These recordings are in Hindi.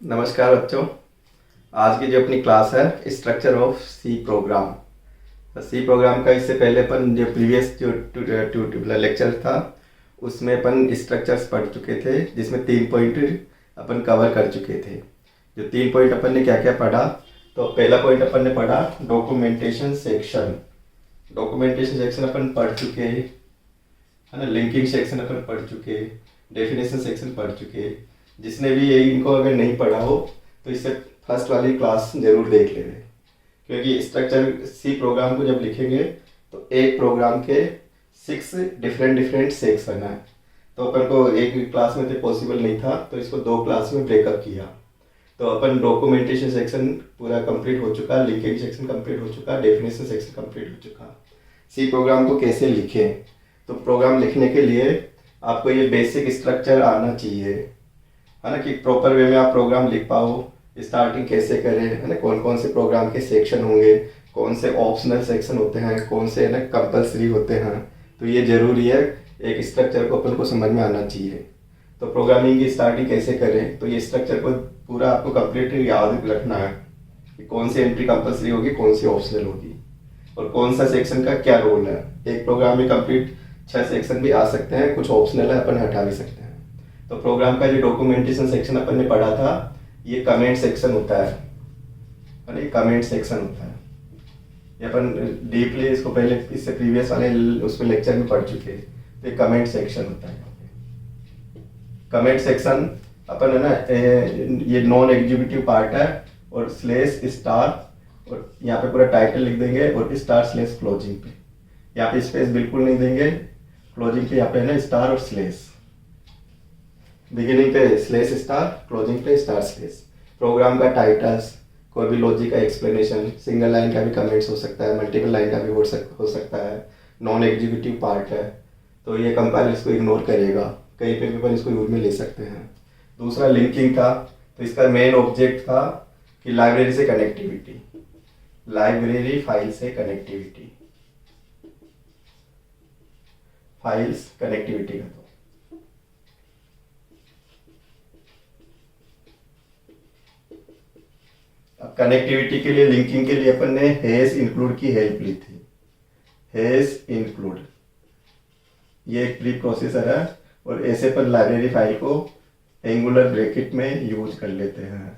नमस्कार बच्चों। आज की जो अपनी क्लास है structure of C program. C program का इससे पहले अपन जो प्रीवियस जो लेक्चर था उसमें अपन स्ट्रक्चर्स पढ़ चुके थे, जिसमें 3 पॉइंट अपन कवर कर चुके थे। जो 3 पॉइंट अपन ने क्या क्या पढ़ा, तो पहला पॉइंट अपन ने पढ़ा डॉक्यूमेंटेशन सेक्शन। डॉक्यूमेंटेशन सेक्शन अपन पढ़ चुके है ना। लिंकिंग सेक्शन अपन पढ़ चुके, डेफिनेशन सेक्शन पढ़ चुके। जिसने भी ये इनको अगर नहीं पढ़ा हो तो इससे फर्स्ट वाली क्लास जरूर देख लेंगे, क्योंकि स्ट्रक्चर सी प्रोग्राम को जब लिखेंगे तो एक प्रोग्राम के 6 डिफरेंट सेक्शन है। तो अपन को एक क्लास में तो पॉसिबल नहीं था, तो इसको 2 क्लास में ब्रेकअप किया। तो अपन डॉक्यूमेंटेशन सेक्शन पूरा कंप्लीट हो चुका, लिंकिंग सेक्शन कंप्लीट हो चुका, डेफिनेशन सेक्शन कंप्लीट हो चुका। सी प्रोग्राम को कैसे लिखें, तो प्रोग्राम लिखने के लिए आपको ये बेसिक स्ट्रक्चर आना चाहिए, है ना, कि प्रॉपर वे में आप प्रोग्राम लिख पाओ। स्टार्टिंग कैसे करें, है ना, कौन कौन से प्रोग्राम के सेक्शन होंगे, कौन से ऑप्शनल सेक्शन होते हैं, कौन से है ना कंपलसरी होते हैं। तो ये ज़रूरी है, एक स्ट्रक्चर को अपन को समझ में आना चाहिए। तो प्रोग्रामिंग की स्टार्टिंग कैसे करें, तो ये स्ट्रक्चर को पूरा आपको कंप्लीट याद रखना है कि कौन सी एंट्री कंपलसरी होगी, कौन सी ऑप्शनल होगी, और कौन सा सेक्शन का क्या रोल है। एक प्रोग्राम में कंप्लीट 6 सेक्शन भी आ सकते हैं, कुछ ऑप्शनल है अपन हटा भी सकते हैं। तो प्रोग्राम का जो डॉक्यूमेंटेशन सेक्शन अपन ने पढ़ा था, ये कमेंट सेक्शन होता है ना, ये कमेंट सेक्शन होता है। ये अपन डीपली इसको पहले इससे प्रीवियस वाले उसमें लेक्चर में पढ़ चुके हैं। तो ये कमेंट सेक्शन होता है। कमेंट सेक्शन अपन है ना, ये नॉन एग्जीक्यूटिव पार्ट है, और स्लेश स्टार, और यहाँ पे पूरा टाइटल लिख देंगे, और स्टार स्लेश क्लोजिंग पे, यहाँ पे स्पेस बिल्कुल नहीं देंगे। क्लोजिंग पे यहाँ पे है ना स्टार और स्लेश, बिगिनिंग पे स्लेश स्टार, क्लोजिंग पे स्टार स्लेश। प्रोग्राम का टाइटल्स, कोई भी लॉजिक का एक्सप्लेनेशन, सिंगल लाइन का भी कमेंट्स हो सकता है, मल्टीपल लाइन का भी हो सकता है। नॉन एग्जीक्यूटिव पार्ट है, तो ये कंपाइलर इसको इग्नोर करेगा, कहीं पे भी अपन इसको यूज में ले सकते हैं। दूसरा लिंकिंग था, तो इसका मेन ऑब्जेक्ट था कि लाइब्रेरी से कनेक्टिविटी, लाइब्रेरी फाइल से कनेक्टिविटी, फाइल्स कनेक्टिविटी का। अब कनेक्टिविटी के लिए, लिंकिंग के लिए अपन ने हैश इंक्लूड की हेल्प ली थी। हैश इंक्लूड ये एक प्री प्रोसेसर है, और ऐसे पर लाइब्रेरी फाइल को एंगुलर ब्रैकेट में यूज कर लेते हैं।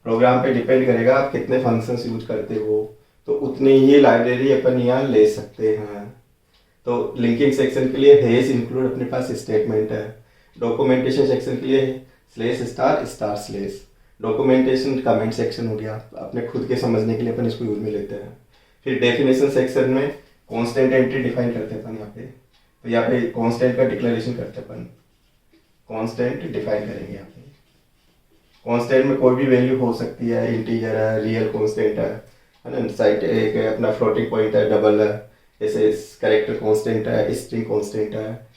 प्रोग्राम पे डिपेंड करेगा आप कितने फंक्शंस यूज करते हो, तो उतनी ही लाइब्रेरी अपन यहाँ ले सकते हैं। तो लिंकिंग सेक्शन के लिए हैश इंक्लूड अपने पास स्टेटमेंट है। डॉक्यूमेंटेशन सेक्शन के लिए slash star star slash. Documentation comment section हो गया, अपने खुद के समझने के लिए अपन इसको यूज में लेते हैं। फिर डेफिनेशन सेक्शन में कांस्टेंट एंट्री डिफाइन करते हैं अपन यहाँ पे। तो यहाँ पे कांस्टेंट का डिक्लेरेशन करते हैं अपन, कांस्टेंट डिफाइन करेंगे यहाँ पे। कांस्टेंट में कोई भी वैल्यू हो सकती है, इंटीजर है, रियल कांस्टेंट है ना, साइट एक अपना फ्लोटिंग पॉइंट है, डबल है, ऐसे कैरेक्टर कांस्टेंट है, स्ट्रिंग कांस्टेंट है,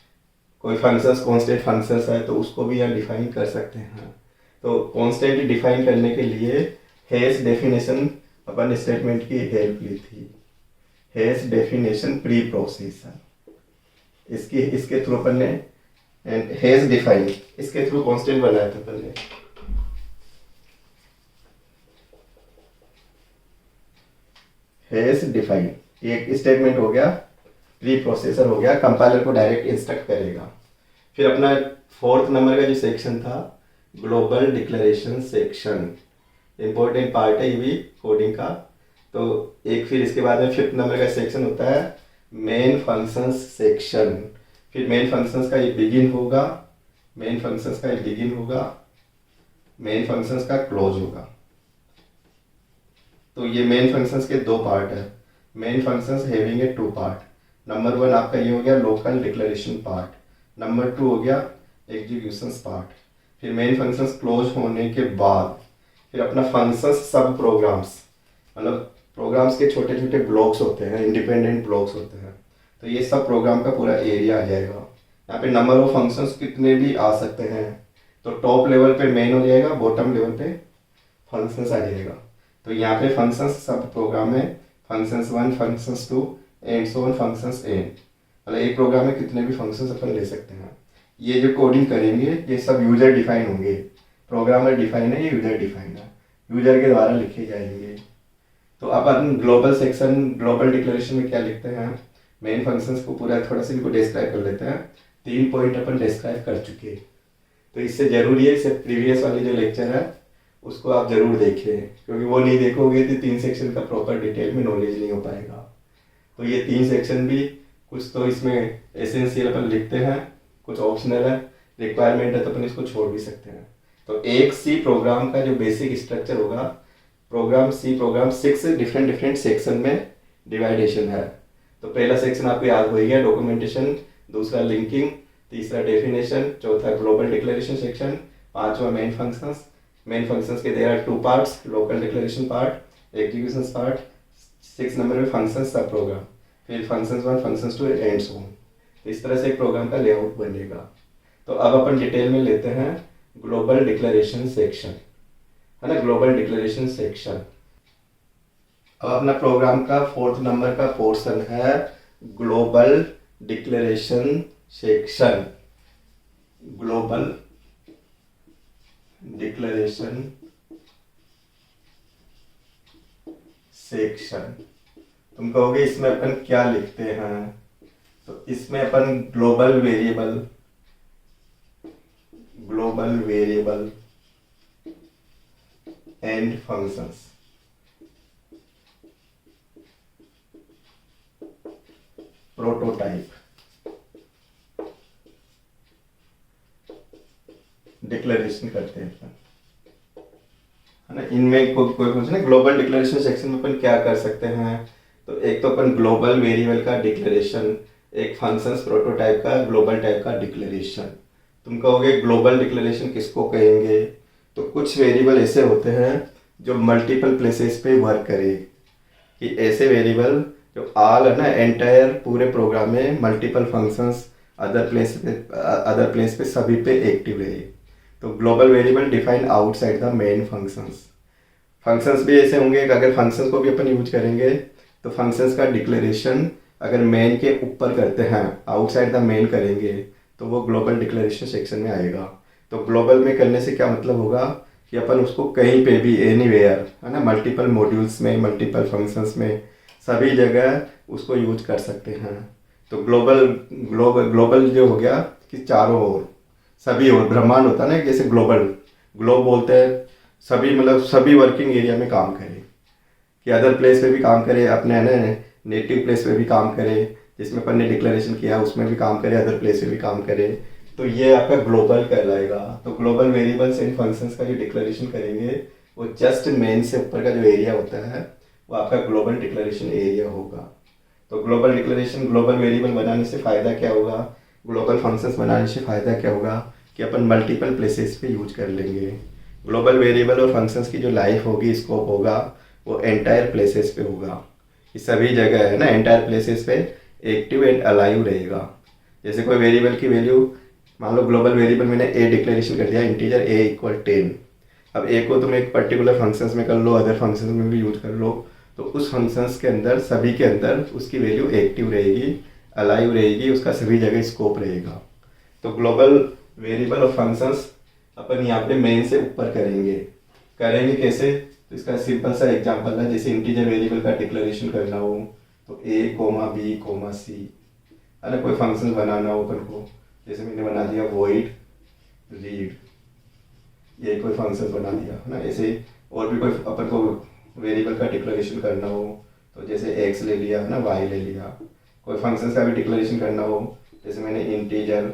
कोई फंक्शंस कांस्टेंट फंक्शंस है, तो उसको भी यहाँ डिफाइन कर सकते हैं। तो कांस्टेंट डिफाइन करने के लिए हैश डेफिनेशन अपन स्टेटमेंट की हेल्प ली थी। हैश डेफिनेशन प्री प्रोसेसर, इसके थ्रू अपन ने हैश डिफाइन, इसके थ्रू कांस्टेंट बनाया था अपन ने। हैश डिफाइन एक स्टेटमेंट हो गया, प्री प्रोसेसर हो गया, कंपाइलर को डायरेक्ट इंस्ट्रक्ट करेगा। फिर अपना 4th नंबर का जो सेक्शन था, global declaration section, important part है ये भी कोडिंग का। तो एक फिर इसके बाद में 5th नंबर का सेक्शन होता है मेन फंक्शंस सेक्शन। फिर मेन फंक्शंस का ये बिगिन होगा, मेन फंक्शंस का ये बिगिन होगा, मेन फंक्शंस का क्लोज होगा। तो ये मेन फंक्शंस के 2 पार्ट है। Main functions having a 2 part. Number 1 आपका ये हो गया लोकल डिक्लेरेशन पार्ट, नंबर 2 हो गया एग्जीक्यूशंस पार्ट। फिर मेन फंक्शंस क्लोज होने के बाद फिर अपना फंक्शंस सब प्रोग्राम्स, मतलब प्रोग्राम्स के छोटे छोटे ब्लॉक्स होते हैं, इंडिपेंडेंट ब्लॉक्स होते हैं। तो ये सब प्रोग्राम का पूरा एरिया आ जाएगा। यहाँ पे नंबर ऑफ फंक्शंस कितने भी आ सकते हैं। तो टॉप लेवल पे मेन हो जाएगा, बॉटम लेवल पे फंक्शंस आ जाएगा। तो यहाँ पे फंक्शंस सब प्रोग्राम में functions 1, functions 2 and so on functions N, मतलब एक प्रोग्राम में कितने भी फंक्शंस अपन ले सकते हैं। ये जो कोडिंग करेंगे ये सब यूजर डिफाइन होंगे। प्रोग्रामर डिफाइन है, ये यूजर डिफाइन है, यूजर के द्वारा लिखे जाएंगे। तो अब अपन ग्लोबल सेक्शन, ग्लोबल डिक्लेरेशन में क्या लिखते हैं, मेन फंक्शंस को पूरा थोड़ा सा इनको डिस्क्राइब कर लेते हैं। 3 पॉइंट अपन डिस्क्राइब कर चुके, तो इससे जरूरी है, इससे प्रीवियस वाली जो लेक्चर है उसको आप जरूर देखें, क्योंकि वो नहीं देखोगे तो 3 सेक्शन का प्रॉपर डिटेल में नॉलेज नहीं हो पाएगा। तो ये 3 सेक्शन भी कुछ तो इसमें एसेंशियल अपन लिखते हैं, कुछ ऑप्शनल है, रिक्वायरमेंट है तो अपन इसको छोड़ भी सकते हैं। तो एक सी प्रोग्राम का जो बेसिक स्ट्रक्चर होगा, सी प्रोग्राम 6 डिफरेंट सेक्शन में डिवाइडेशन है। तो पहला सेक्शन आपको याद हो गया, डॉक्यूमेंटेशन, दूसरा लिंकिंग, तीसरा डेफिनेशन, चौथा ग्लोबल डिक्लेरेशन सेक्शन, पांचवा मेन फंक्शंस के there are 2 parts, local declaration part, execution part, 6 number में फंक्शंस सब प्रोग्राम, फिर functions 1, functions 2 and so on. तो इस तरह से एक प्रोग्राम का लेआउट बनेगा। तो अब अपन डिटेल में लेते हैं ग्लोबल डिक्लेरेशन सेक्शन, है ना, ग्लोबल डिक्लेरेशन सेक्शन। अब अपना प्रोग्राम का 4th नंबर का पोर्शन है global declaration section. Global declaration section, तुम कहोगे इसमें अपन क्या लिखते हैं, तो इसमें अपन global variable and functions, prototype, declaration करते हैं, है ना। इनमें कोई पूछे ना ग्लोबल डिक्लेरेशन सेक्शन में अपन क्या कर सकते हैं, तो एक तो अपन ग्लोबल वेरिएबल का डिक्लेरेशन, एक फंक्शंस प्रोटोटाइप का, ग्लोबल टाइप का डिक्लेरेशन। तुम कहोगे ग्लोबल डिक्लेरेशन किसको कहेंगे, तो कुछ वेरिएबल ऐसे होते हैं जो मल्टीपल प्लेसेस पे वर्क करे, कि ऐसे वेरिएबल जो आल है ना एंटायर पूरे प्रोग्राम में मल्टीपल फंक्शंस अदर प्लेस पे सभी पे एक्टिव रहे। तो global variable define outside the main functions भी ऐसे होंगे कि अगर फंक्शंस को भी अपन यूज करेंगे तो फंक्शंस का डिक्लेरेशन अगर मेन के ऊपर करते हैं, आउटसाइड द मेन करेंगे, तो वो ग्लोबल डिक्लेरेशन सेक्शन में आएगा। तो ग्लोबल में करने से क्या मतलब होगा कि अपन उसको कहीं पे भी, एनीवेयर, है ना, मल्टीपल मॉड्यूल्स में, मल्टीपल फंक्शंस में, सभी जगह उसको यूज कर सकते हैं। तो ग्लोबल जो हो गया कि चारों ओर, सभी ओर, ब्रह्मांड होता है ना, जैसे ग्लोब बोलते हैं, सभी मतलब सभी वर्किंग एरिया में काम करे, कि अदर प्लेस पे भी काम करे, अपने है ना नेटिव प्लेस पे भी काम करे, जिसमें अपन ने डिक्लेरेशन किया उसमें भी काम करे, अदर प्लेस पे भी काम करे, तो ये आपका ग्लोबल कहलाएगा। तो ग्लोबल वेरिएबल्स एंड फंक्शंस का जो डिक्लेरेशन करेंगे वो जस्ट मेन से ऊपर का जो एरिया होता है वो आपका ग्लोबल डिक्लेरेशन एरिया होगा। तो ग्लोबल डिक्लेरेशन, ग्लोबल वेरिएबल बनाने से फ़ायदा क्या होगा, ग्लोबल फंक्शंस बनाने से फ़ायदा क्या होगा कि अपन मल्टीपल प्लेसेस पे यूज कर लेंगे। ग्लोबल वेरिएबल और फंक्शंस की जो लाइफ होगी, स्कोप होगा, वो एंटायर प्लेसेस पे होगा, ये सभी जगह है ना, एंटायर प्लेसेस पे एक्टिव एंड अलाइव रहेगा। जैसे कोई वेरिएबल की वैल्यू, मान लो ग्लोबल वेरिएबल मैंने ए डिक्लेरेशन कर दिया, इंटीजर ए इक्वल 10। अब ए को तुम एक पर्टिकुलर फंक्शंस में कर लो, अदर फंक्शंस में भी यूज कर लो, तो उस फंक्शंस के अंदर, सभी के अंदर उसकी वैल्यू एक्टिव रहेगी, अलाइव रहेगी, उसका सभी जगह स्कोप रहेगा। तो ग्लोबल वेरिएबल और फंक्शंस अपन यहाँ पे मेन से ऊपर करेंगे कैसे, तो इसका सिंपल सा एग्जांपल है, जैसे इंटीजर वेरिएबल का डिक्लेरेशन करना हो तो a, b, c, है ना, कोई फंक्शन बनाना हो अपन को, जैसे मैंने बना दिया void read, ये कोई फंक्शन बना दिया, है ना। ऐसे और भी कोई अपन को वेरिएबल का डिक्लेरेशन करना हो, तो जैसे x ले लिया, है ना, y ले लिया। कोई फंक्शन का भी डिक्लेरेशन करना हो, जैसे मैंने इंटीजर,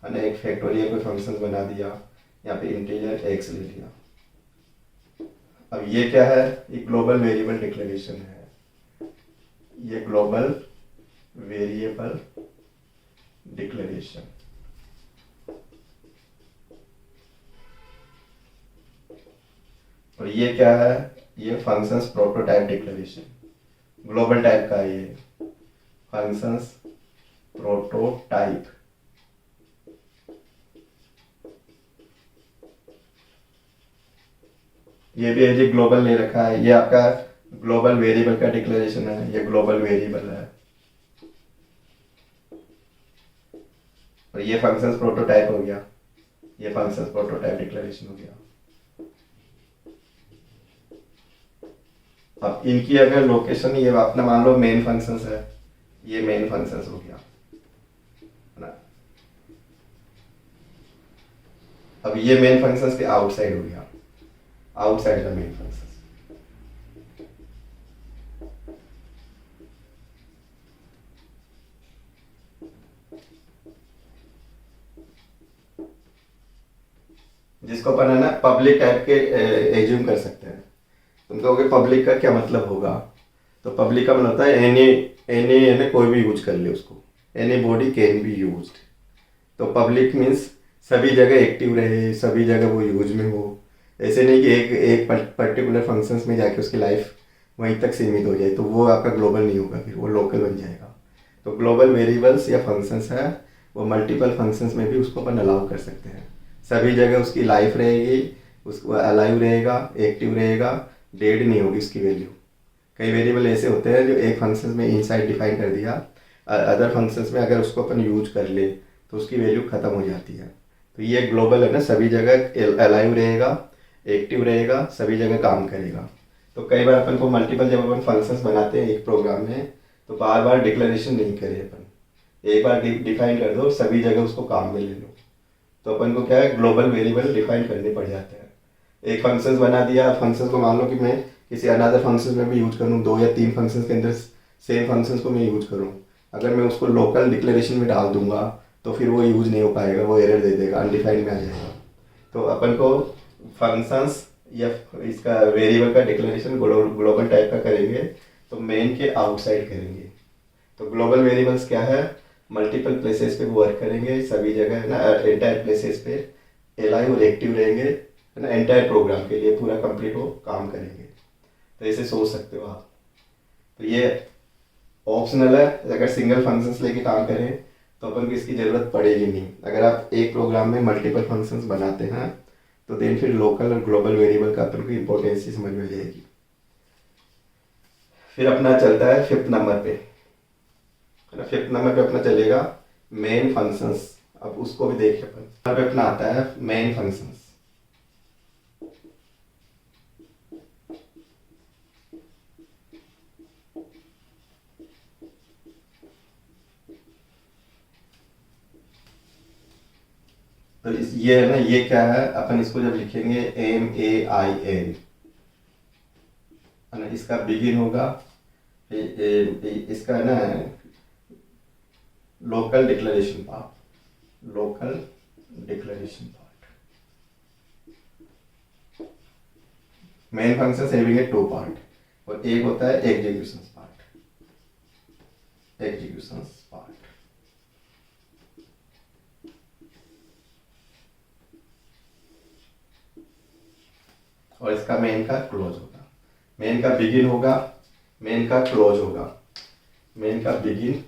है ना, एक फैक्टोरियल कोई फंक्शन बना दिया, यहाँ पे इंटीजर x ले लिया। अब ये क्या है, ये ग्लोबल वेरिएबल डिक्लेरेशन है, ये ग्लोबल वेरिएबल डिक्लेरेशन। और ये क्या है, ये functions prototype declaration, global type का है ये फंक्शंस प्रोटोटाइप। ये भी एज ग्लोबल ले रखा है, ये आपका ग्लोबल वेरिएबल का डिक्लेरेशन है, ये ग्लोबल वेरिएबल है, और ये फंक्शंस प्रोटोटाइप हो गया, ये फंक्शंस प्रोटोटाइप डिक्लेरेशन हो गया। अब इनकी अगर लोकेशन ये अपना मान लो मेन फंक्शंस है, ये मेन फंक्शंस हो गया है ना। अब ये मेन फंक्शंस के आउटसाइड हो गया, आउटसाइड द मेन फंक्शंस। जिसको अपन है ना पब्लिक टाइप के एज्यूम कर सकते हैं। तुम कहोगे पब्लिक का क्या मतलब होगा, तो पब्लिक का मतलब होता है एनी एनी यानी कोई भी यूज कर ले उसको, any body can be used. तो पब्लिक मीन्स सभी जगह एक्टिव रहे, सभी जगह वो यूज में हो। ऐसे नहीं कि एक एक पर्टिकुलर फंक्शंस में जाके उसकी लाइफ वहीं तक सीमित हो जाए, तो वो आपका ग्लोबल नहीं होगा, फिर वो लोकल बन जाएगा। तो ग्लोबल वेरिएबल्स या फंक्शंस है वो मल्टीपल फंक्शंस में भी उसको अपन अलाउ कर सकते हैं। सभी जगह उसकी लाइफ रहेगी, उसको अलाइव रहेगा, एक्टिव रहेगा, डेड नहीं होगी उसकी वैल्यू। कई वेरिएबल ऐसे होते हैं जो एक फंक्शन में इनसाइड डिफाइन कर दिया, अदर फंक्शंस में अगर उसको अपन यूज कर ले तो उसकी वैल्यू खत्म हो जाती है। तो ये ग्लोबल है ना, सभी जगह अलाइव रहेगा, एक्टिव रहेगा, सभी जगह काम करेगा। तो कई बार अपन को मल्टीपल जब अपन फंक्शंस बनाते हैं एक प्रोग्राम में, तो बार बार डिक्लेरेशन नहीं करे अपन, एक बार डिफाइन कर दो, सभी जगह उसको काम में ले लो। तो अपन को क्या है, ग्लोबल वेरिएबल डिफाइन करने पड़ जाते हैं। एक फंक्शंस बना दिया, फंक्शंस को मान लो कि मैं किसी अनदर फंक्शंस में भी यूज करूँ, 2 या 3 फंक्शंस के अंदर सेम फंक्शंस को मैं यूज करूँ, अगर मैं उसको लोकल डिक्लेरेशन में डाल दूंगा तो फिर वो यूज नहीं हो पाएगा, वो एरर दे देगा, अनडिफाइंड में आ जाएगा। तो अपन को फंक्शंस या इसका वेरिएबल का डिक्लेरेशन ग्लोबल टाइप का करेंगे तो मेन के आउटसाइड करेंगे। तो ग्लोबल वेरिएबल्स क्या है, मल्टीपल प्लेसेस पे वर्क करेंगे, सभी जगह है ना, एंटायर प्लेसेस पे अलाइव और एक्टिव रहेंगे है ना, एंटायर प्रोग्राम के लिए पूरा कंप्लीट वो काम करेंगे। तो ऐसे सोच सकते हो आप। तो ये ऑप्शनल है, अगर सिंगल फंक्शंस लेके काम करें तो अपन को इसकी ज़रूरत पड़ेगी नहीं। अगर आप एक प्रोग्राम में मल्टीपल फंक्शंस बनाते हैं तो देन फिर लोकल और ग्लोबल वेरिएबल का अपन को इम्पोर्टेंस समझ में जाएगी। फिर अपना चलता है 5th नंबर पे, है ना। 5th नंबर पे अपना चलेगा मेन फंक्शंस। अब उसको भी देखिए अपन, यहाँ पे अपना आता है मेन फंक्शंस। तो ये है ना, ये क्या है, अपन इसको जब लिखेंगे MAIN है ना, इसका बिगिन होगा इसका है ना local declaration part, local declaration part. Main function having ए 2 पार्ट, और एक होता है एग्जीक्यूशन पार्ट, एग्जीक्यूशन पार्ट। और इसका मेन का क्लोज होगा, मेन का बिगिन होगा, मेन का क्लोज होगा, मेन का बिगिन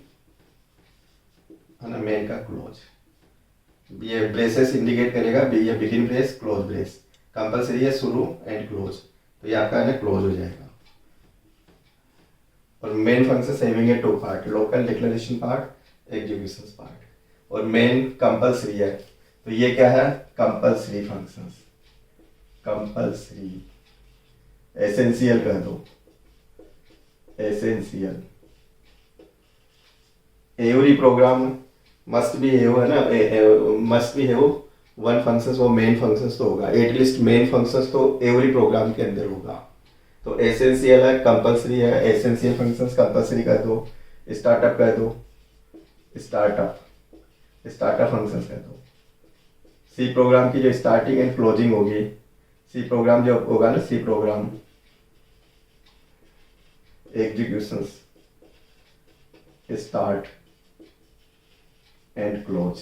है ना, मेन का क्लोज। ये ब्रेसेस इंडिकेट करेगा, ये begin brace, close brace, compulsory है शुरू एंड क्लोज, तो ये आपका है ना क्लोज हो जाएगा। और मेन फंक्शन हैविंग ए 2 part, local declaration part, execution part. और मेन कंपलसरी है, तो ये क्या है, कंपलसरी फंक्शंस, कंपलसरी, एसेंशियल कर दो, essential. Every programme must be have है ना, must be have one functions, वो मेन फंक्शंस तो होगा, एटलीस्ट मेन फंक्शंस तो एवरी प्रोग्राम के अंदर होगा। तो एसेंशियल है, कंपलसरी है, एसेंशियल फंक्शंस कंपलसरी कर दो, स्टार्टअप कर दो, स्टार्टअप, स्टार्टअप फंक्शंस कर दो। सी प्रोग्राम की जो स्टार्टिंग एंड क्लोजिंग होगी, सी प्रोग्राम जो होगा ना, C program executions start and close,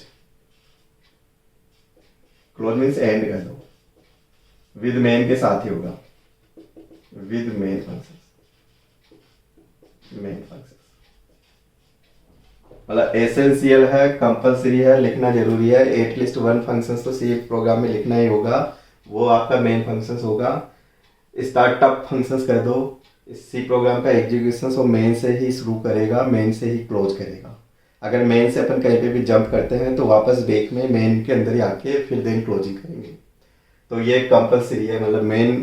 close means end कर दो, विद मेन के साथ ही होगा, with main functions, main functions. मतलब एसेंशियल है, कंपलसरी है, लिखना जरूरी है, एटलीस्ट 1 फंक्शंस तो सी प्रोग्राम में लिखना ही होगा, वो आपका मेन फंक्शंस होगा। स्टार्टअप फंक्शंस कर दो, सी प्रोग्राम का एग्जीक्यूशन वो मेन से ही शुरू करेगा, मेन से ही क्लोज करेगा। अगर मेन से अपन कहीं पे भी जंप करते हैं तो वापस बैक में मेन के अंदर ही आके फिर देन क्लोजिंग करेंगे। तो ये कंपलसरी है, मतलब मेन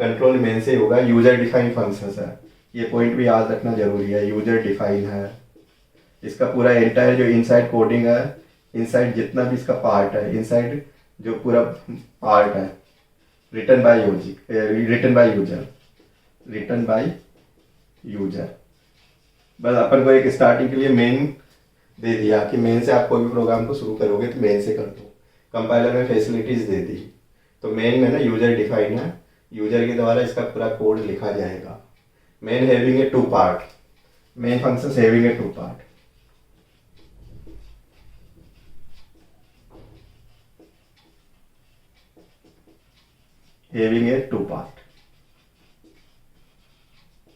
कंट्रोल मेन से होगा। यूजर डिफाइन फंक्शंस है, ये पॉइंट भी याद रखना जरूरी है। यूजर डिफाइन है, इसका पूरा एंटायर जो इनसाइड कोडिंग है, इनसाइड जितना भी इसका पार्ट है, इनसाइड जो पूरा पार्ट है, written by user, written by user. बस अपन को एक स्टार्टिंग के लिए मेन दे दिया कि मेन से आप कोई भी प्रोग्राम को शुरू करोगे तो मेन से कर दो। कंपाइलर में फैसिलिटीज दे दी, तो मेन में ना यूजर डिफाइन है, यूजर के द्वारा इसका पूरा कोड लिखा जाएगा। Main having a two part, main function having a two part. Having a two part.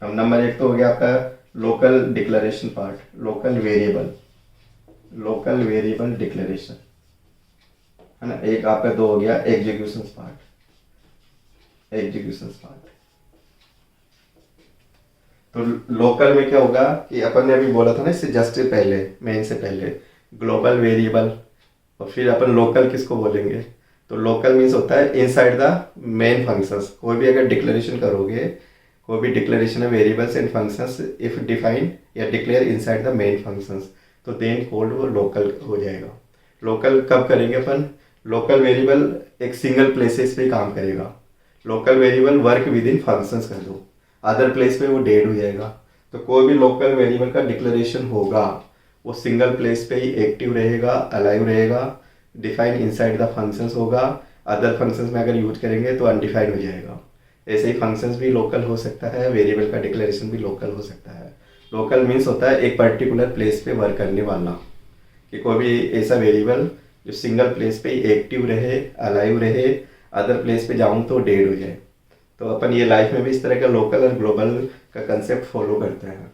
अब नंबर 1 तो हो गया आपका local declaration part, local variable declaration है ना। एक आपका 2 हो गया एग्जीक्यूशन पार्ट। तो लोकल में क्या होगा कि अपन ने अभी बोला था ना, इससे जस्ट पहले, मेन से पहले ग्लोबल वेरिएबल, और फिर अपन लोकल किसको बोलेंगे, तो लोकल मीन्स होता है इनसाइड द मेन फंक्शंस। कोई भी अगर डिक्लेरेशन करोगे, कोई भी डिक्लेरेशन है variables and functions if define या declare inside the main functions, तो देन कोड वो लोकल हो जाएगा। लोकल कब करेंगे अपन, लोकल वेरिएबल एक सिंगल प्लेसेस पे काम करेगा। Local variable work within functions कर दो, अदर प्लेस पे वो डेड हो जाएगा। तो कोई भी लोकल वेरिएबल का डिक्लेरेशन होगा वो सिंगल प्लेस पे ही एक्टिव रहेगा, अलाइव रहेगा, डिफाइन इनसाइड द फंक्शंस होगा। अदर फंक्शंस में अगर यूज करेंगे तो अनडिफाइंड हो जाएगा। ऐसे ही फंक्शंस भी लोकल हो सकता है, वेरिएबल का डिक्लेरेशन भी लोकल हो सकता है। लोकल मीन्स होता है एक पर्टिकुलर प्लेस पे वर्क करने वाला, कि कोई भी ऐसा वेरिएबल जो सिंगल प्लेस पे ही एक्टिव रहे, अलाइव रहे, अदर प्लेस पे जाऊँ तो डेड हो जाए। तो अपन ये लाइफ में भी इस तरह का लोकल और ग्लोबल का कंसेप्ट फॉलो करते हैं।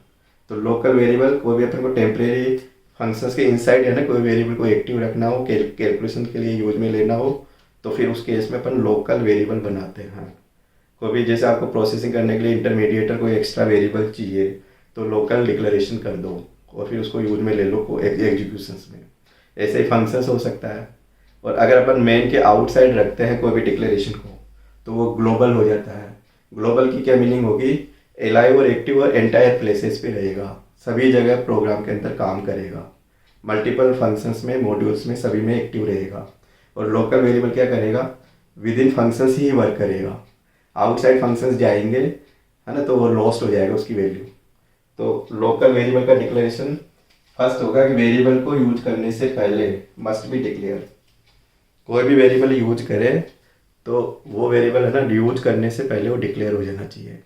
तो लोकल वेरिएबल कोई भी अपन को टेम्परेरी फंक्शंस के इनसाइड है ना, कोई वेरिएबल को एक्टिव रखना हो, कैलकुलेशन के लिए यूज में लेना हो, तो फिर उस केस में अपन लोकल वेरिएबल बनाते हैं। कोई भी जैसे आपको प्रोसेसिंग करने के लिए इंटरमीडिएटर कोई एक्स्ट्रा वेरिएबल चाहिए तो लोकल डिक्लेरेशन कर दो और फिर उसको यूज में ले लो एग्जीक्यूशंस में। ऐसे ही फंक्शंस हो सकता है। और अगर अपन मेन के आउटसाइड रखते हैं कोई भी डिक्लेरेशन को तो वो ग्लोबल हो जाता है। ग्लोबल की क्या मीनिंग होगी, एलाइव और एक्टिव और एंटायर प्लेसेस पे रहेगा, सभी जगह प्रोग्राम के अंदर काम करेगा, मल्टीपल फंक्शंस में, मॉड्यूल्स में, सभी में एक्टिव रहेगा। और लोकल वेरिएबल क्या करेगा, with in functions he work करेगा, आउटसाइड फंक्शंस जाएंगे है ना तो वो लॉस्ट हो जाएगा उसकी वैल्यू। तो लोकल वेरिएबल का डिक्लेरेशन फर्स्ट होगा कि वेरिएबल को यूज करने से पहले मस्ट बी डिक्लेयर। कोई भी वेरिएबल यूज करे तो वो वेरिएबल है ना यूज करने से पहले वो डिक्लेयर हो जाना चाहिए।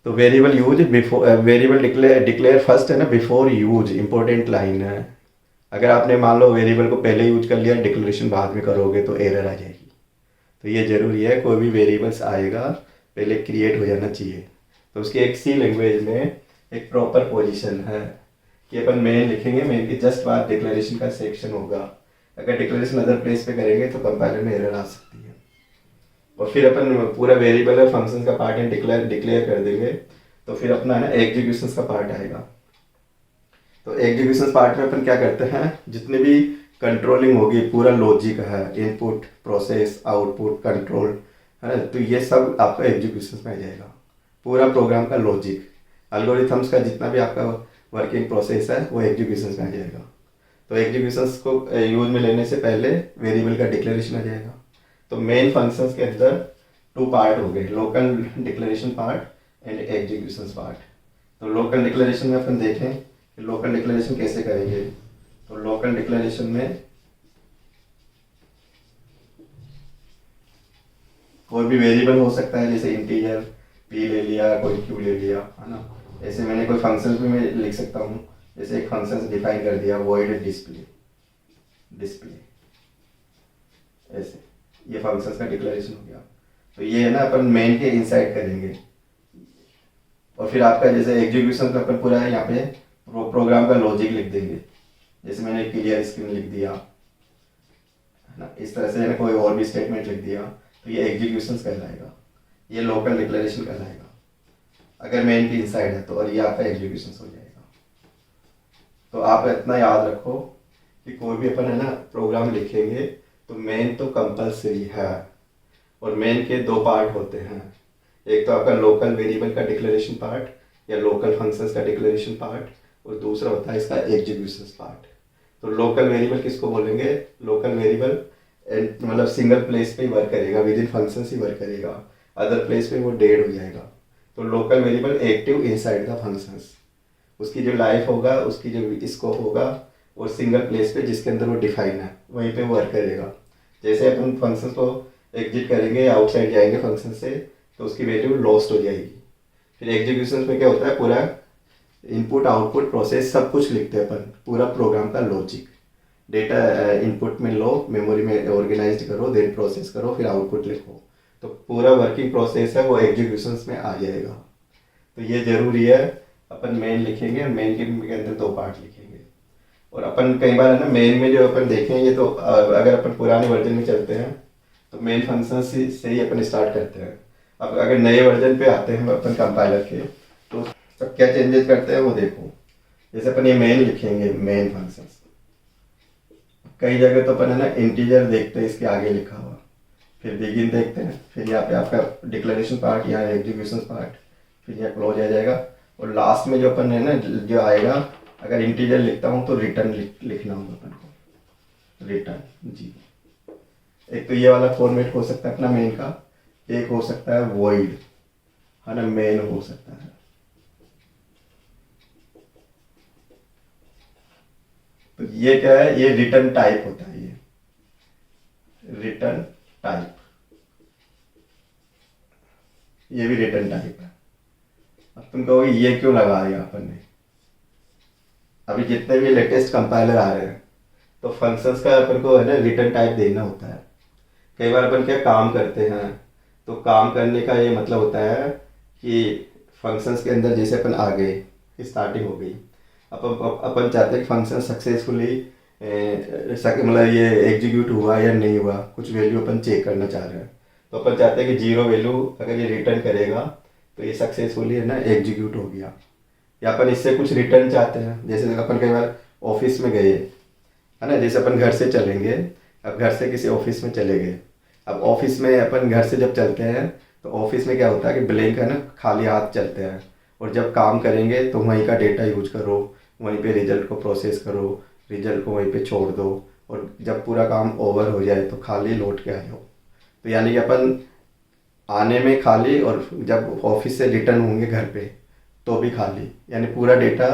तो variable use before, variable declare first है ना बिफोर यूज, इंपॉर्टेंट लाइन है। अगर आपने मान लो वेरिएबल को पहले यूज कर लिया, डिक्लेरेशन बाद में करोगे तो एरर आ जाएगी। तो ये जरूरी है, कोई भी वेरिएबल्स आएगा पहले क्रिएट हो जाना चाहिए। तो उसकी एक सी लैंग्वेज में एक प्रॉपर पोजीशन है कि अपन मेन लिखेंगे, मेन के जस्ट बाद डिक्लेरेशन का सेक्शन होगा। अगर डिक्लेरेशन अदर प्लेस पे करेंगे तो कंपाइलर में एरर आ सकती है। और फिर अपन पूरा वेरिएबल और फंक्शन का पार्ट डिक्लेयर कर देंगे तो फिर अपना है ना एग्जीक्यूशन का पार्ट आएगा। तो एग्जीक्यूशन पार्ट में अपन क्या करते हैं, जितने भी कंट्रोलिंग होगी, पूरा लॉजिक है, इनपुट, प्रोसेस, आउटपुट, कंट्रोल है ना, तो ये सब आपका एग्जीक्यूशन में आ जाएगा। पूरा प्रोग्राम का लॉजिक, एल्गोरिथम्स का जितना भी आपका वर्किंग प्रोसेस है वो एग्जीक्यूशन में आ जाएगा। तो एग्जीक्यूशन को यूज में लेने से पहले वेरिएबल का डिक्लेरेशन आ जाएगा। तो मेन फंक्शंस के अंदर 2 पार्ट हो गए, local declaration part and execution part. तो लोकल डिक्लेरेशन में अपन देखें कि लोकल डिक्लेरेशन कैसे करेंगे। तो लोकल डिक्लेरेशन में कोई भी वेरिएबल हो सकता है, जैसे इंटीजर p ले लिया, कोई q ले लिया, है ना। ऐसे मैंने कोई फंक्शन भी मैं लिख सकता हूँ, जैसे एक फंक्शन डिफाइन कर दिया void डिस्प्ले, ऐसे ये फंक्शंस का डिक्लेरेशन हो गया। तो ये है ना अपन मेन के इनसाइड करेंगे। और फिर आपका जैसे एग्जीक्यूशन का अपन पूरा यहाँ पे प्रोग्राम का लॉजिक लिख देंगे, जैसे मैंने क्लियर स्क्रीन लिख दिया है ना, इस तरह से मैंने कोई और भी स्टेटमेंट लिख दिया, तो ये एग्जीक्यूशन कहलाएगा, ये लोकल डिक्लेरेशन कहलाएगा अगर मेन के इनसाइड है तो। और ये आपका एग्जीक्यूशन हो जाएगा। तो आप इतना याद रखो कि कोई भी अपन है ना प्रोग्राम लिखेंगे तो मेन तो कंपलसरी है, और मेन के दो पार्ट होते हैं। एक तो आपका लोकल वेरिएबल का डिक्लेरेशन पार्ट या लोकल फंक्शंस का डिक्लेरेशन पार्ट, और दूसरा होता है इसका एग्जीक्यूशन पार्ट। तो लोकल वेरिएबल किसको बोलेंगे? लोकल वेरिएबल मतलब सिंगल प्लेस पे ही वर्क करेगा, with in functions he work करेगा, अदर प्लेस पे वो डेड हो जाएगा। तो local variable active inside the functions, उसकी जो लाइफ होगा, उसकी जो स्कोप होगा, वो सिंगल प्लेस पे जिसके अंदर वो डिफाइन है वहीं पे वर्क करेगा। जैसे अपन फंक्शन को एग्जिट करेंगे, आउटसाइड जाएंगे फंक्शन से, तो उसकी वैल्यू लॉस्ट हो जाएगी। फिर एग्जीक्यूशन में क्या होता है, पूरा इनपुट आउटपुट प्रोसेस सब कुछ लिखते हैं अपन, पूरा प्रोग्राम का लॉजिक। डेटा इनपुट में लो, मेमोरी में ऑर्गेनाइज करो, देन प्रोसेस करो, फिर आउटपुट लिखो। तो पूरा वर्किंग प्रोसेस है वो एग्जीक्यूशन में आ जाएगा। तो ये जरूरी है, अपन मेन लिखेंगे, मेन के अंदर दो पार्ट लिखेंगे। और अपन कई बार है ना, मेन में जो अपन देखेंगे, तो अगर अपन पुराने वर्जन में चलते हैं तो मेन फंक्शन से ही अपन स्टार्ट करते हैं। अब अगर नए वर्जन पे आते हैं अपन कंपाइलर के, तो सब क्या चेंजेस करते हैं वो देखो। जैसे अपन ये मेन लिखेंगे, मेन फंक्शन, कई जगह तो अपन है ना इंटीजर देखते हैं इसके आगे लिखा हुआ, फिर बिगिन देखते हैं, फिर यहाँ पे आपका डिक्लेरेशन पार्ट, यहाँ एग्जीक्यूशन पार्ट, फिर यहाँ क्लोज आ जाएगा। और लास्ट में जो अपन है ना जो आएगा, अगर इंटीजर लिखता हूँ तो रिटर्न लिखना होगा अपन को, रिटर्न जी। एक तो ये वाला फॉर्मेट हो सकता है अपना मेन का, एक हो सकता है वॉइड, है ना, मेन हो सकता है। तो ये क्या है, ये रिटर्न टाइप होता है, ये रिटर्न टाइप, ये भी रिटर्न टाइप है। अब तुम कहोगे ये क्यों लगा दिया अपन ने? अभी जितने भी लेटेस्ट कंपाइलर आ रहे हैं, तो फंक्शंस का अपन को है ना रिटर्न टाइप देना होता है। कई बार अपन क्या काम करते हैं, तो काम करने का ये मतलब होता है कि फंक्शंस के अंदर जैसे अपन आ गए, स्टार्टिंग हो गई, अपन चाहते हैं कि फंक्शन सक्सेसफुली मतलब ये एग्जीक्यूट हुआ या नहीं हुआ, कुछ वैल्यू अपन चेक करना चाह रहे हैं। तो अपन चाहते हैं कि 0 वैल्यू अगर ये रिटर्न करेगा तो ये सक्सेसफुली है ना एग्जीक्यूट हो गया। या अपन इससे कुछ रिटर्न चाहते हैं, जैसे अपन कई बार ऑफिस में गए, है ना, जैसे अपन घर से चलेंगे, अब घर से किसी ऑफिस में चले गए। अब ऑफिस में अपन घर से जब चलते हैं तो ऑफिस में क्या होता है कि ब्लैंक है ना, खाली हाथ चलते हैं। और जब काम करेंगे तो वहीं का डेटा यूज करो, वहीं पे रिजल्ट को प्रोसेस करो, रिजल्ट को वहीं पे छोड़ दो, और जब पूरा काम ओवर हो जाए तो खाली लौट के आ जाओ। तो यानी कि अपन आने में खाली, और जब ऑफिस से रिटर्न होंगे घर पे तो भी खाली, यानी पूरा डेटा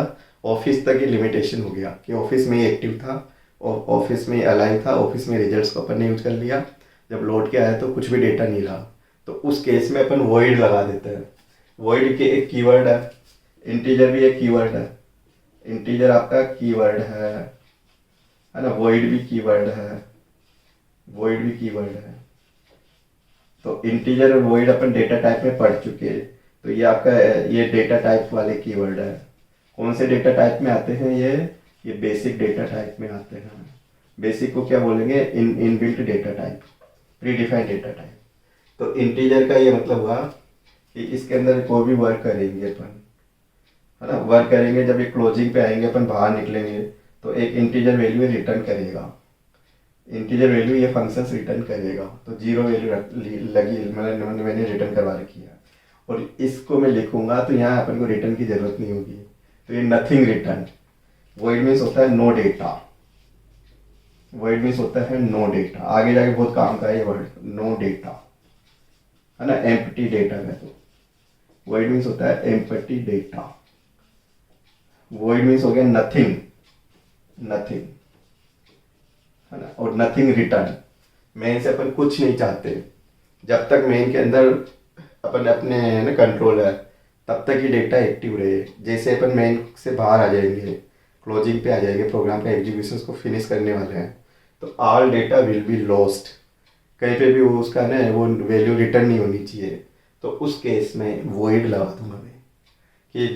ऑफिस तक ही लिमिटेशन हो गया कि ऑफिस में ही एक्टिव था, ऑफिस में अलाइन था, ऑफिस में रिजल्ट्स को अपन ने यूज कर लिया, जब लौट के आया तो कुछ भी डेटा नहीं रहा। तो उस केस में अपन वॉइड लगा देते हैं। वॉइड के एक कीवर्ड है, इंटीजर भी एक कीवर्ड है, इंटीजर आपका कीवर्ड है ना, वॉइड भी कीवर्ड है, वॉइड भी कीवर्ड है। तो इंटीजर और वॉइड अपन डेटा टाइप में पढ़ चुके हैं। तो ये आपका ये डेटा टाइप वाले कीवर्ड है। कौन से डेटा टाइप में आते हैं ये बेसिक डेटा टाइप में आते हैं। बेसिक को क्या बोलेंगे, inbuilt data type, pre defined data type. तो इंटीजर का ये मतलब हुआ कि इसके अंदर कोई भी वर्क करेंगे अपन, है ना, वर्क करेंगे, जब ये क्लोजिंग पे आएंगे, अपन बाहर निकलेंगे, तो एक इंटीजर वैल्यू रिटर्न करेगा, इंटीजर वैल्यू ये फंक्शंस रिटर्न करेगा। तो 0 वैल्यू लगी, मैंने रिटर्न करवा रखी है, और इसको मैं लिखूंगा तो यहाँ अपन को रिटर्न की जरूरत नहीं होगी। तो ये नथिंग रिटर्न, वॉइड मीन्स होता है नो डेटा, वॉइड मीन्स होता है नो डेटा। आगे जाके बहुत काम का है ये वर्ड, नो डेटा, है ना, एम्प्टी डेटा का। तो वॉइड मीन्स होता है एम्प्टी डेटा, वॉइड मीन्स हो गया नथिंग, नथिंग, है ना, और नथिंग रिटर्न। मेन से अपन कुछ नहीं चाहते, जब तक मेन के अंदर अपन अपने ना कंट्रोल है तब तक ही डेटा एक्टिव रहे। जैसे अपन मेन से बाहर आ जाएंगे, क्लोजिंग पे आ जाएंगे, प्रोग्राम का एग्जीक्यूशन को फिनिश करने वाले हैं, तो all data will be lost. कहीं पे भी वो उसका ना वो वैल्यू रिटर्न नहीं होनी चाहिए। तो उस केस में वॉइड लगा दूंगा मैं कि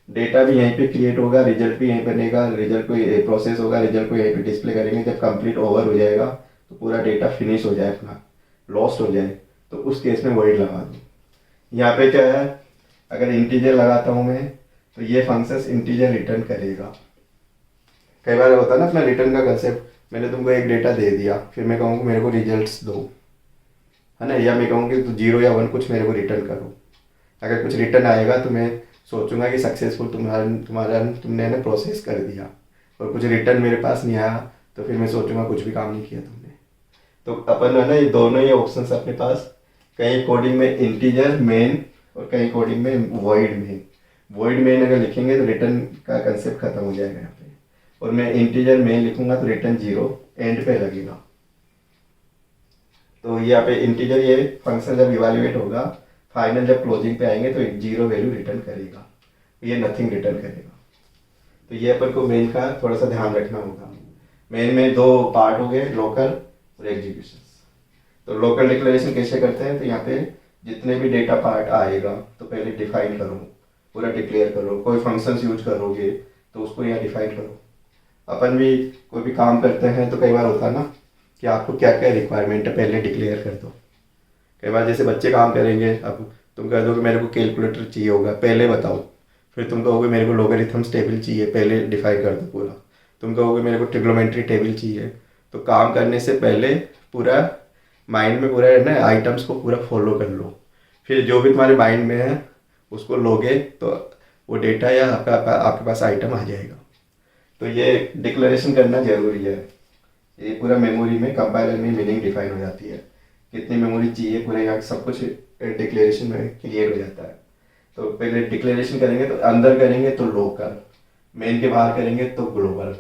डेटा भी यहीं पे क्रिएट होगा, रिजल्ट भी यहीं बनेगा, रिजल्ट को प्रोसेस होगा, रिजल्ट को यहीं पे डिस्प्ले करेंगे। जब कंप्लीट ओवर हो जाएगा तो पूरा डेटा फिनिश हो जाए, अपना लॉस्ट हो जाए, तो उस केस में वॉइड लगा दूँ। यहाँ पे क्या है, अगर इंटीजर लगाता हूँ मैं तो ये फंक्शंस इंटीजर रिटर्न करेगा। कई बार होता है ना अपना रिटर्न का कंसेप्ट, मैंने तुमको एक डेटा दे दिया, फिर मैं कहूँगा मेरे को रिजल्ट्स दो, है ना, या मैं कहूँ कि तो 0 या 1 कुछ मेरे को रिटर्न करो। अगर कुछ रिटर्न आएगा तो मैं सोचूंगा कि सक्सेसफुल तुम्हारा तुम्हारा तुमने ना प्रोसेस कर दिया, और कुछ रिटर्न मेरे पास नहीं आया तो फिर मैं सोचूंगा कुछ भी काम नहीं किया तुमने। तो अपन है ना, ये दोनों ही ऑप्शंस अपने पास, कहीं कोडिंग में इंटीजर मेन और कहीं कोडिंग में वॉइड मेन। वॉइड मेन अगर लिखेंगे तो रिटर्न का कंसेप्ट खत्म हो जाएगा यहाँ पे, और मैं इंटीजर मेन लिखूंगा तो रिटर्न 0 एंड पे लगेगा। तो यहाँ पे इंटीजर ये फंक्शन जब इवेल्युएट होगा, फाइनल जब क्लोजिंग पे आएंगे तो 0 वैल्यू रिटर्न करेगा, ये नथिंग रिटर्न करेगा। तो ये अपन को मेन का थोड़ा सा ध्यान रखना होगा। मेन में दो पार्ट हो गए, लोकल और एग्जीक्यूशन। तो लोकल डिक्लेरेशन कैसे करते हैं, तो यहाँ पे जितने भी डेटा पार्ट आएगा तो पहले डिफाइन करो, पूरा डिक्लेयर करो। कोई फंक्शंस यूज करोगे तो उसको यहाँ डिफाइन करो। अपन भी कोई भी काम करते हैं तो कई बार होता है ना कि आपको क्या क्या रिक्वायरमेंट है पहले डिक्लेयर कर दो। कई बार जैसे बच्चे काम करेंगे, अब तुम कह दो कि मेरे को कैलकुलेटर चाहिए होगा, पहले बताओ। फिर तुम कहोगे मेरे को लोगरिथम्स टेबल चाहिए, पहले डिफाइन कर दो पूरा। तुम कहोगे मेरे को ट्रिग्नोमेट्री टेबल चाहिए। तो काम करने से पहले पूरा माइंड में पूरा है ना आइटम्स को पूरा फॉलो कर लो, फिर जो भी तुम्हारे माइंड में है उसको लोगे तो वो डेटा या आपके पास आइटम आ जाएगा। तो ये डिक्लेरेशन करना जरूरी है। ये पूरा मेमोरी में कंपाइलर में मीनिंग डिफाइन हो जाती है, कितनी मेमोरी चाहिए, पूरे यहाँ सब कुछ डिक्लेरेशन में क्लियर हो जाता है। तो पहले डिक्लेरेशन करेंगे तो अंदर करेंगे तो लोकल, मेन के बाहर करेंगे तो ग्लोबल।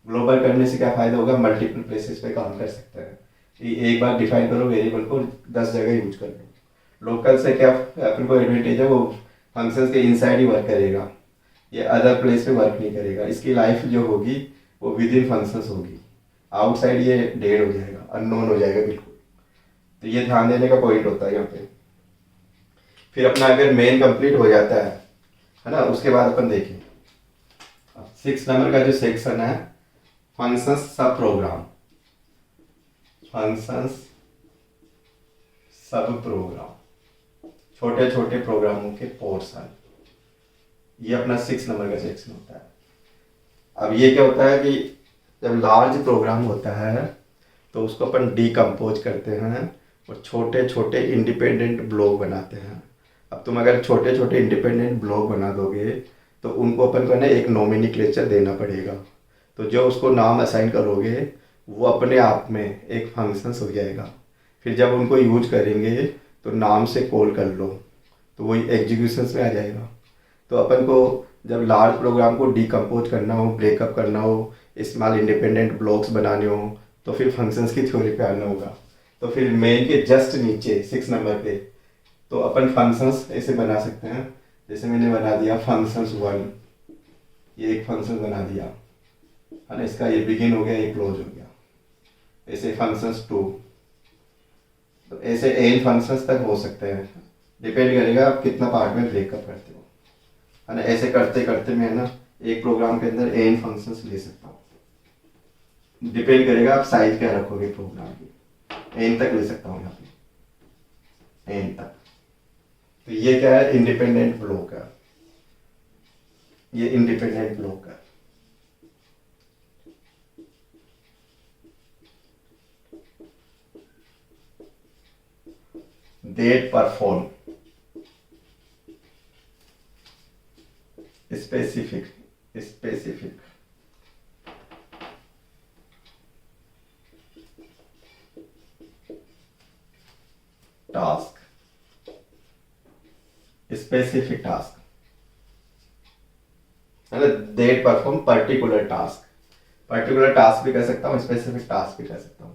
ग्लोबल करने से क्या फ़ायदा होगा, मल्टीपल प्लेसेस पे काम कर सकते हैं कि एक बार डिफाइन करो वेरिएबल को 10 जगह यूज कर लो। लोकल से क्या अपन को एडवांटेज है, वो फंक्शंस के इनसाइड ही वर्क करेगा, ये अदर प्लेस पे वर्क नहीं करेगा। इसकी लाइफ जो होगी वो विद इन फंक्शंस होगी, आउटसाइड ये डेड हो जाएगा, अननोन हो जाएगा बिल्कुल। तो ये ध्यान देने का पॉइंट होता है यहाँ पे। फिर अपना अगर मेन कंप्लीट हो जाता है ना, उसके बाद अपन देखें 6 नंबर का जो सेक्शन है, functions sub programme. Functions sub programme, छोटे छोटे प्रोग्रामों के पोर्शन, ये अपना 6 नंबर का सेक्शन होता है। अब ये क्या होता है कि जब लार्ज प्रोग्राम होता है तो उसको अपन डीकम्पोज करते हैं और छोटे छोटे इंडिपेंडेंट ब्लॉक बनाते हैं। अब तुम अगर छोटे छोटे इंडिपेंडेंट ब्लॉक बना दोगे तो उनको अपन को ना एक नोमेनक्लेचर देना पड़ेगा। तो जो उसको नाम असाइन करोगे वो अपने आप में एक फंक्शंस हो जाएगा। फिर जब उनको यूज करेंगे तो नाम से कॉल कर लो तो वही एग्जीक्यूशंस में आ जाएगा। तो अपन को जब लार्ज प्रोग्राम को डीकम्पोज करना हो, ब्रेकअप करना हो, स्मॉल इंडिपेंडेंट ब्लॉक्स बनाने हो, तो फिर फंक्शंस की थ्योरी पे आना होगा। तो फिर मेन के जस्ट नीचे 6 नंबर पे तो अपन फंक्शंस ऐसे बना सकते हैं। जैसे मैंने बना दिया फंक्शंस 1, ये एक फंक्शन बना दिया है ना, इसका ये बिगिन हो गया, ये क्लोज हो गया। ऐसे फंक्शंस 2, तो ऐसे एन फंक्शंस तक हो सकते हैं, डिपेंड करेगा आप कितना पार्ट में ब्रेकअप करते हो, है ना। ऐसे करते करते मैं ना एक प्रोग्राम के अंदर एन फंक्शंस ले सकता हूँ, डिपेंड करेगा आप साइज क्या रखोगे प्रोग्राम की। एन तक ले सकता हूँ यहाँ पे, एन तक। तो ये क्या है, इंडिपेंडेंट ब्लॉक है, ये इंडिपेंडेंट ब्लॉक है। That perform specific task, specific task है ना। That perform particular task, particular task भी कर सकता हूँ, स्पेसिफिक टास्क भी कर सकता हूँ।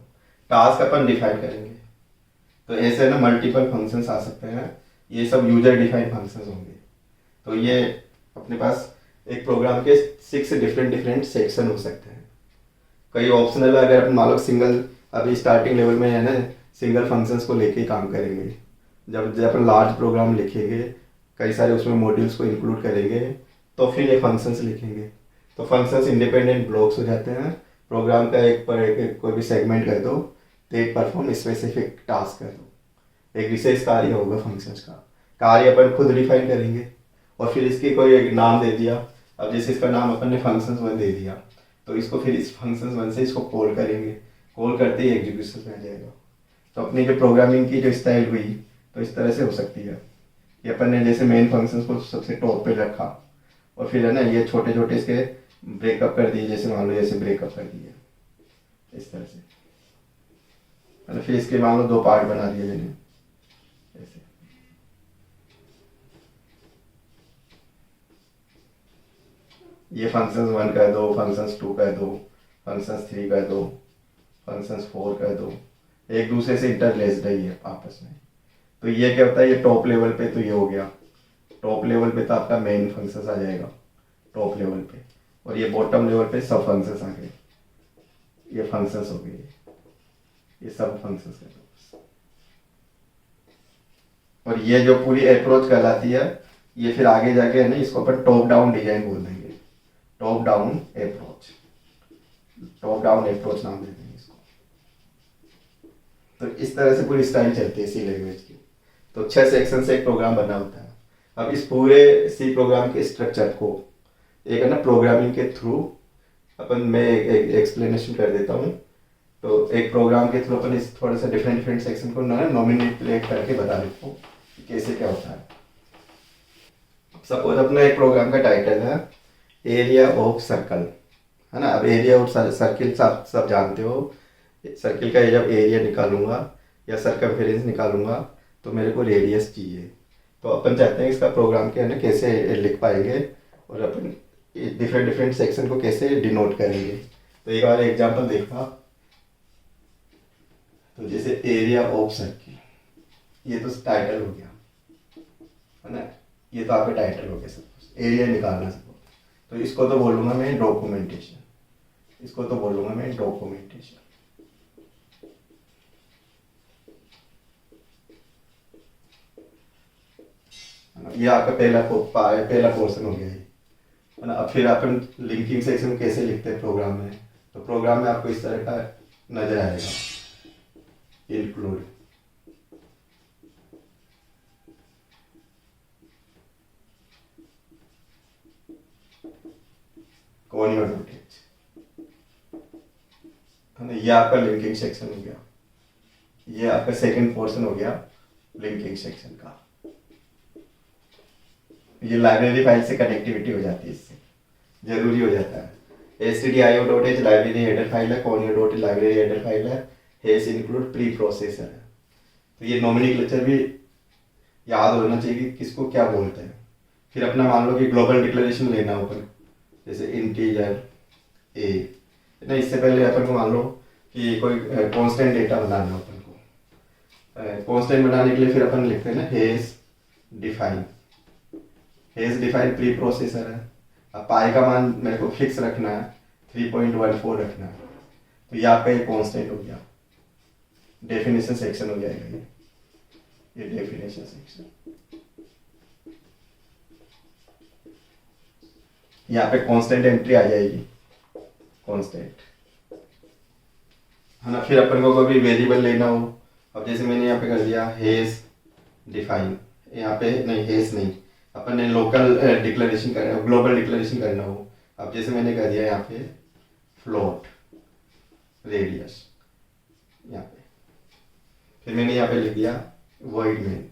टास्क अपन डिफाइन करेंगे तो ऐसे ना मल्टीपल फंक्शंस आ सकते हैं, ये सब यूजर डिफाइंड फंक्शंस होंगे। तो ये अपने पास एक प्रोग्राम के 6 डिफरेंट सेक्शन हो सकते हैं। कई ऑप्शनल अगर अपन मान लो सिंगल, अभी स्टार्टिंग लेवल में है ना, सिंगल फंक्शंस को लेके ही काम करेंगे। जब जब अपन लार्ज प्रोग्राम लिखेंगे, कई सारे उसमें मॉड्यूल्स को इंक्लूड करेंगे, तो फिर ये फंक्शंस लिखेंगे। तो फंक्शंस इंडिपेंडेंट ब्लॉक्स हो जाते हैं। प्रोग्राम का एक पर एक कोई भी सेगमेंट कर दो, डेट परफॉर्म स्पेसिफिक टास्क कर दो, एक विशेष कार्य होगा फंक्शंस का। कार्य अपन खुद डिफाइन करेंगे और फिर इसकी कोई एक नाम दे दिया। अब जैसे इसका नाम अपन ने फंक्शंस 1 दे दिया, तो इसको फिर इस फंक्शंस 1 से इसको कॉल करेंगे, कॉल करते ही एग्जीक्यूशन में आ जाएगा। तो अपनी जो प्रोग्रामिंग की जो स्टाइल हुई तो इस तरह से हो सकती है कि अपन ने जैसे मेन फंक्शंस को सबसे टॉप पे रखा और फिर है ना ये छोटे छोटे इसके ब्रेकअप कर दिए, जैसे मान लो जैसे ब्रेकअप कर दिए इस तरह से, मतलब फिर इसके मान लो दो पार्ट बना दिए मैंने ऐसे। ये फंक्शंस 1 कर दो, फंक्शंस 2 कर दो, फंक्शंस 3 कर दो, फंक्शंस 4 कर दो, एक दूसरे से इंटरलेस्ड है ये आपस में। तो ये क्या होता है, ये टॉप लेवल पे तो ये हो गया, टॉप लेवल पे तो आपका मेन फंक्शंस आ जाएगा टॉप लेवल पे, और ये बॉटम लेवल पे सब फंक्शंस आ गए, ये फंक्शंस हो गए, ये सब फंक्शंस कर दो। और ये जो पूरी अप्रोच कहलाती है, ये फिर आगे जाके है ना इसको अपन टॉप डाउन डिजाइन बोल देंगे, top down approach, top down approach नाम दे देंगे इसको। तो इस तरह से पूरी स्टाइल चलती है सी लैंग्वेज की। तो 6 सेक्शन से एक प्रोग्राम बना होता है। अब इस पूरे सी प्रोग्राम के स्ट्रक्चर को एक है ना प्रोग्रामिंग के थ्रू अपन मैं एक एक्सप्लेनेशन कर देता हूँ। तो एक प्रोग्राम के थ्रू अपन इस थोड़ा सा डिफरेंट डिफरेंट सेक्शन को ना नॉमिनेट करके बता देता हूँ कि कैसे क्या होता है। सपोज अपना एक प्रोग्राम का टाइटल है एरिया ऑफ सर्कल, है ना। अब एरिया ऑफ सर्किल सब जानते हो, सर्किल का जब एरिया निकालूंगा या सर्कमफेरेंस निकालूंगा तो मेरे को रेडियस चाहिए। तो अपन चाहते हैं इसका प्रोग्राम के है ना कैसे लिख पाएंगे और अपन डिफरेंट डिफरेंट सेक्शन को कैसे डिनोट करेंगे। तो एक बार एग्जांपल देखा, तो जैसे एरिया ऑफ सर्किल, ये तो टाइटल हो गया, है ना, ये तो आपका टाइटल हो गया। सपोज एरिया निकालना सपोज, तो इसको तो बोलूंगा मैं डॉक्यूमेंटेशन, इसको तो बोलूंगा मैं डॉक्यूमेंटेशन। ये आपका पहला पोर्शन हो गया है ना। अब फिर अपन लिंकिंग सेक्शन कैसे लिखते हैं प्रोग्राम में, तो प्रोग्राम में आपको इस तरह का नजर आएगा, इंक्लूड, कोनियो डॉटेज, है ना। ये आपका लिंकिंग सेक्शन हो गया, ये आपका सेकंड पोर्शन हो गया लिंकिंग सेक्शन का। ये लाइब्रेरी फाइल से कनेक्टिविटी हो जाती है, इससे जरूरी हो जाता है। stdio.h लाइब्रेरी हेडर फाइल है, conio.h लाइब्रेरी हेडर फाइल है, हेस इंक्लूड प्री प्रोसेसर है। तो ये नॉमिनक्लेचर भी याद होना चाहिए कि किसको क्या बोलते हैं। फिर अपना मान लो कि ग्लोबल डिक्लेरेशन लेना हो अपन, जैसे इंटीजर ए ना, इससे पहले अपन को मान लो कि कोई कांस्टेंट डेटा बनाना हो अपन को, कांस्टेंट बनाने के लिए फिर अपन लिखते हैं ना hash define, hash define preprocessor है। अब पाई का मान मेरे को फिक्स रखना है, 3.14 रखना है, तो ये आपका एक कांस्टेंट हो गया। डेफिनेशन सेक्शन हो जाएगा ये डेफिनेशन सेक्शन। यहाँ पे कांस्टेंट एंट्री आ जाएगी, कांस्टेंट, है ना। फिर अपन को कोई भी वेरिएबल लेना हो, अब जैसे मैंने यहाँ पे कर दिया हेज डिफाइन, यहाँ पे नहीं हेज नहीं, अपन ने लोकल डिक्लेरेशन करना, ग्लोबल डिक्लेरेशन करना हो, अब जैसे मैंने कर दिया यहाँ पे फ्लोट रेडियस यहाँ पे, फिर मैंने यहाँ पे लिख दिया वॉइड मेन।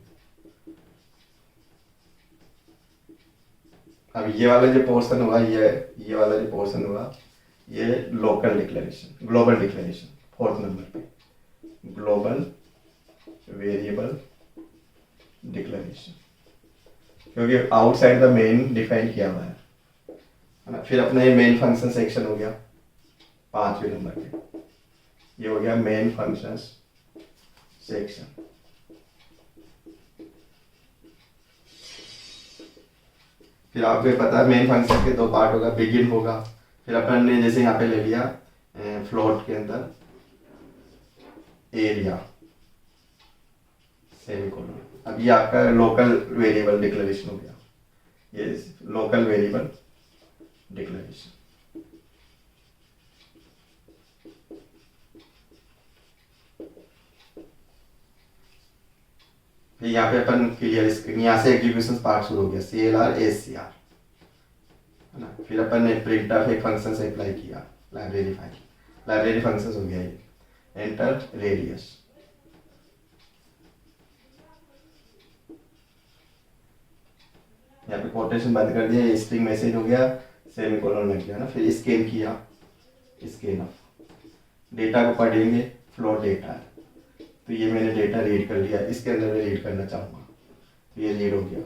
अब ये वाला जो पोर्शन हुआ, ये वाला जो पोर्शन हुआ, ये local declaration, global declaration, 4th number पे ग्लोबल वेरिएबल डिक्लेरेशन, क्योंकि आउटसाइड द मेन डिफाइन किया हुआ है ना। फिर अपना ये मेन फंक्शन सेक्शन हो गया 5वें नंबर पे, ये हो गया मेन फंक्शन सेक्शन। फिर आपको पता है मेन फंक्शन के दो पार्ट होगा, बिगिन होगा, फिर अपन ने जैसे यहाँ पे ले लिया फ्लोट के अंदर एरिया सेमीकोलन। अब ये आपका लोकल वेरिएबल डिक्लेरेशन हो गया, ये लोकल वेरिएबल डिक्लेरेशन। फिर यहाँ पे अपन क्लियर स्क्रीन, यहाँ से एग्जीक्यूशन पार्ट शुरू हो गया, CLR SCR, है ना। फिर अपन ने प्रिंट ऑफ एक फंक्शन से अप्लाई किया, लाइब्रेरी फाइल, लाइब्रेरी फंक्शन हो गया ये, एंटर रेडियस, यहाँ पे कोटेशन बंद कर दिया, ये स्ट्रिंग मैसेज हो गया, सेमीकोलन लग गया ना। फिर स्कैन किया, स्कैन ऑफ, डेटा को पढ़ेंगे, फ्लोट डेटा है तो ये मैंने डेटा रीड कर लिया, इसके अंदर मैं रीड करना चाहूँगा तो ये रीड हो गया।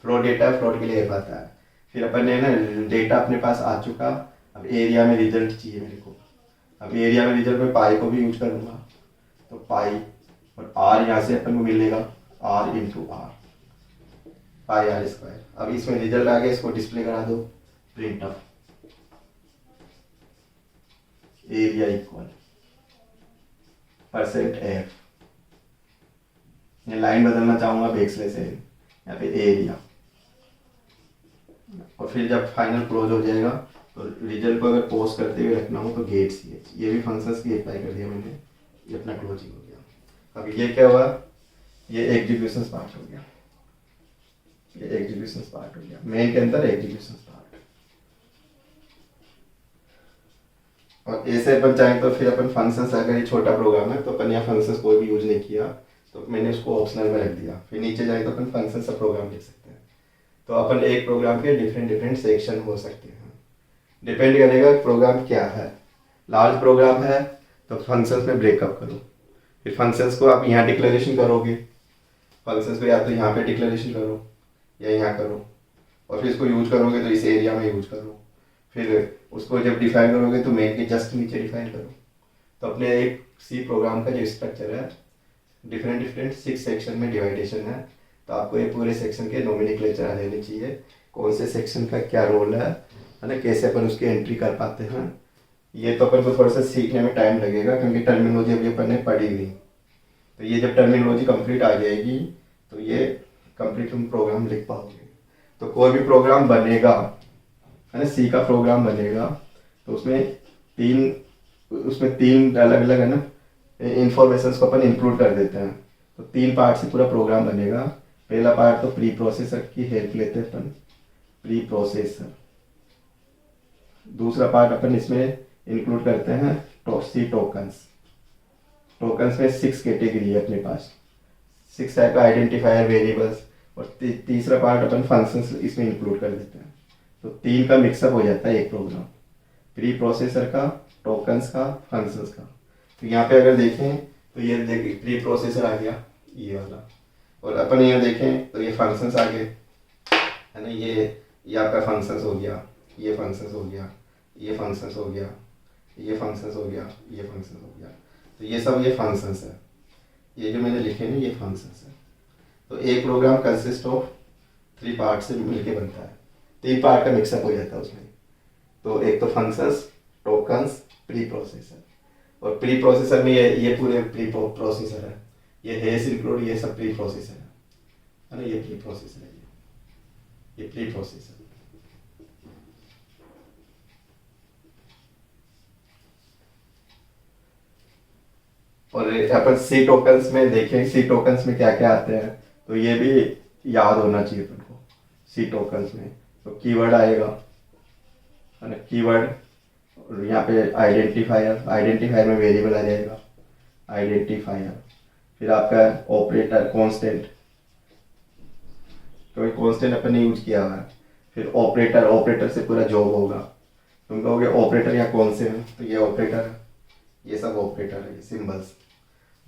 फ्लोट डेटा है, फ्लोट के लिए एफ आता है। फिर अपन ने ना डेटा अपने पास आ चुका, अब एरिया में रिजल्ट चाहिए मेरे को। अब एरिया में रिजल्ट में पाई को भी यूज करूँगा, तो पाई और आर यहाँ से अपन को मिलेगा, r into r, pi r square. अब इसमें रिजल्ट आ गया, इसको डिस्प्ले करा दो, print of area equal percent f. ये लाइन बदलना चाहूंगा बैकस्लैश एन, यहाँ पे एरिया, और फिर जब फाइनल क्लोज हो जाएगा तो रिजल्ट को अगर पोस्ट करते हुए रखना हो तो गेट सी एच, ये भी फंक्शंस की अप्लाई कर दिया मैंने, ये अपना क्लोजिंग हो गया। अब ये क्या हुआ, ये एग्जीक्यूशन पार्ट हो गया, ये एग्जीक्यूशन पार्ट हो गया, मेन के अंदर एग्जीक्यूशन पार्ट। और ऐसे अपन चाहें तो फिर अपन फंक्शंस, अगर ये छोटा प्रोग्राम है तो अपन यहाँ फंक्शंस कोई भी यूज नहीं किया तो मैंने उसको ऑप्शनल में रख दिया। फिर नीचे जाए तो अपन फंक्शन सब प्रोग्राम लिख सकते हैं। तो अपन एक प्रोग्राम के डिफरेंट सेक्शन हो सकते हैं, डिपेंड करेगा प्रोग्राम क्या है। लार्ज प्रोग्राम है तो फंक्शंस में ब्रेकअप करो, फिर फंक्शंस को आप यहाँ डिक्लेरेशन करोगे, फंक्शंस को या तो यहाँ पे डिक्लेरेशन करो या यहाँ करो, और फिर इसको यूज करोगे तो इस एरिया में यूज करो। फिर उसको जब डिफाइन करोगे तो मेन के जस्ट नीचे डिफाइन करो। तो अपने एक सी प्रोग्राम का जो स्ट्रक्चर है डिफरेंट 6 सेक्शन में डिवाइडेशन है। तो आपको ये पूरे सेक्शन के नोमेनक्लेचर आ जाने चाहिए, कौन से सेक्शन का क्या रोल है ना, कैसे अपन उसकी एंट्री कर पाते हैं। ये तो अपन को थोड़ा सा सीखने में टाइम लगेगा क्योंकि टर्मिनोलॉजी अभी अपन ने पढ़ी नहीं। तो ये जब टर्मिनोलॉजी कंप्लीट आ जाएगी तो ये कंप्लीट तुम प्रोग्राम लिख पाओगे। तो कोई भी प्रोग्राम बनेगा है ना, सी का प्रोग्राम बनेगा तो उसमें तीन अलग अलग है ना इंफॉर्मेशन को अपन इंक्लूड कर देते हैं। तो 3 पार्ट से पूरा प्रोग्राम बनेगा। पहला पार्ट तो प्री प्रोसेसर की हेल्प लेते हैं अपन, प्री प्रोसेसर। दूसरा पार्ट अपन इसमें इंक्लूड करते हैं सी टोकन्स। टोकन्स में 6 कैटेगरी है अपने पास, 6 टाइप का आइडेंटिफायर वेरिएबल्स। और तीसरा पार्ट अपन फंक्शंस इसमें इंक्लूड कर देते हैं। तो 3 का मिक्सअप हो जाता है एक प्रोग्राम, प्री प्रोसेसर का, टोकन्स का, फंक्शंस का। तो यहाँ पे अगर देखें तो ये देखिए प्री प्रोसेसर आ गया ये वाला, और अपन यहाँ देखें तो ये फंक्शंस आ गए है ना, ये आपका फंक्शंस हो गया, ये फंक्शंस हो गया, ये फंक्शंस हो गया, ये फंक्शंस हो गया, ये फंक्शंस हो गया। तो ये सब ये फंक्शंस है, ये जो मैंने लिखे हैं ये फंक्शंस है। तो एक प्रोग्राम कंसिस्ट ऑफ 3 पार्ट से मिलके बनता है, 3 पार्ट का मिक्सअप हो जाता है उसमें। तो एक तो फंक्शंस, टोकन्स, प्री प्रोसेसर। और प्री प्रोसेसर में ये पूरे प्री प्रोसेसर है, ये हैश इंक्लूड, ये सब प्री प्रोसेसर है ना, ये प्री प्रोसेसर है, ये प्री प्रोसेसर। और अपन सी टोकन्स में देखें, सी टोकन्स में क्या क्या आते हैं तो ये भी याद होना चाहिए अपन को। सी टोकन्स में तो कीवर्ड आएगा है ना, कीवर्ड, और यहाँ पे आइडेंटिफायर, आइडेंटिफायर में वेरिएबल आ जाएगा आइडेंटिफायर। फिर आपका ऑपरेटर कांस्टेंट, तो कांस्टेंट अपन ने यूज किया हुआ है। फिर ऑपरेटर, ऑपरेटर से पूरा जॉब होगा। तुम कहोगे ऑपरेटर यहाँ कौन से हैं, तो ये ऑपरेटर है, ये सब ऑपरेटर है, ये सिंबल्स।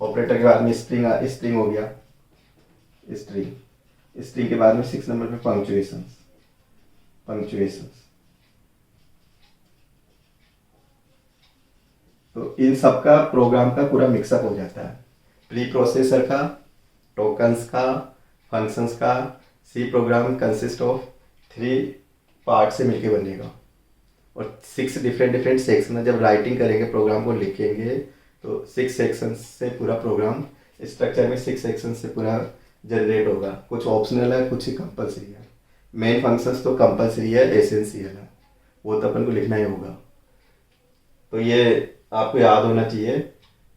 ऑपरेटर के बाद में स्ट्रिंग, स्ट्रिंग हो गया, स्ट्रिंग। स्ट्रिंग के बाद में 6 नंबर पे पंक्चुएशंस, पंक्चुएशंस। तो इन सब का प्रोग्राम का पूरा मिक्सअप हो जाता है, प्री प्रोसेसर का, टोकन्स का, फंक्शंस का। C program consist of 3 part से मिलके बनेगा और 6 डिफरेंट सेक्शन है। जब राइटिंग करेंगे, प्रोग्राम को लिखेंगे तो 6 सेक्शन से पूरा प्रोग्राम, स्ट्रक्चर में 6 सेक्शन से पूरा जनरेट होगा। कुछ ऑप्शनल है, कुछ ही कंपलसरी है। मेन फंक्शंस तो कंपलसरी है, एसेंशियल है, वो तो अपन को लिखना ही होगा। तो ये आपको याद होना चाहिए।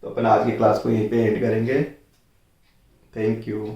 तो अपन आज की क्लास को यहीं पे एंड करेंगे। Thank you.